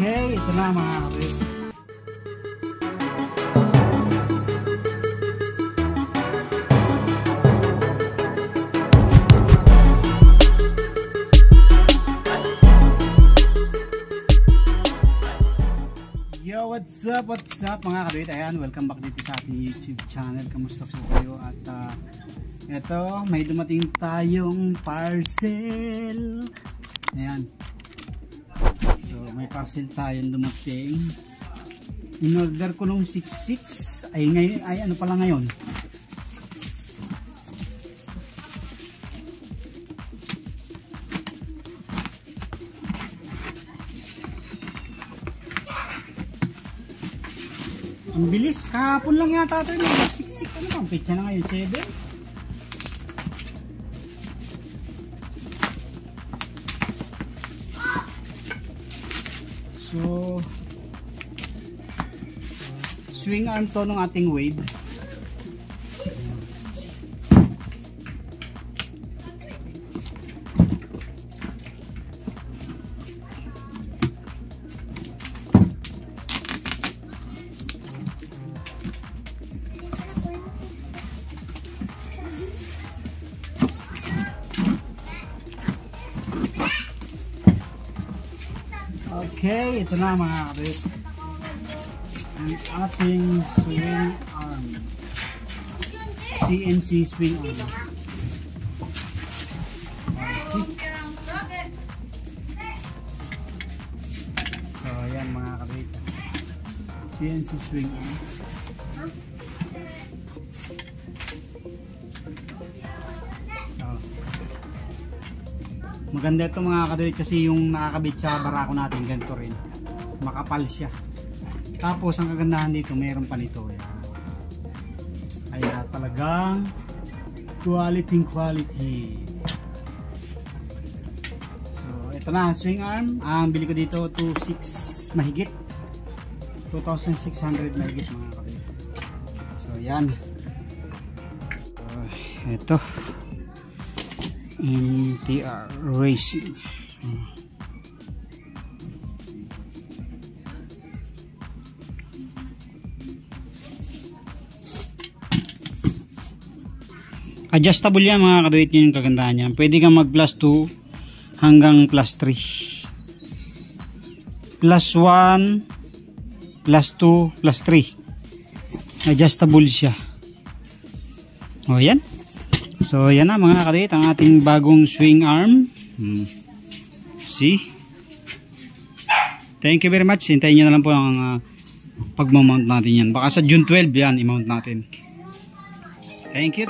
Okay, ito na mga kabis. Yo, what's up mga kabit? Ayan, welcome back dito sa ating YouTube channel. Kamusta po kayo? At eto, may dumating tayong parcel. Ayan. So, may parcel tayong dumating. In-order ko nung 6/6. Ay, ngayon, ay ano pala ngayon? Ang bilis, kahapon lang yata ito yung 6/6. Ano bang petsa na ngayon? 7? So, swing arm to ng ating wave. Okay, ito na mga kabis. Ang ating swing arm. CNC swing arm. So, ayan mga kabis. CNC swing arm. Maganda ito mga kadawit kasi yung nakakabit sa barako natin ganito rin, makapal siya. Tapos ang kagandahan dito mayroon pa nito. Kaya talagang quality. So ito na swing arm. Ang bili ko dito 2,600 mahigit, 2,600 mahigit mga kadawit. So yan. Ito MTR Racing. Adjustable yan mga kaduit, yun yung kagandahan niya. Pwede kang mag plus 2 hanggang plus 3, plus 1, plus 2, plus 3. Adjustable siya. O yan. So yan na mga kadit, ang ating bagong swing arm. See? Thank you very much. Hintayin nyo na lang po ang pagmamount natin yan. Baka sa June 12 yan i-mount natin. Thank you.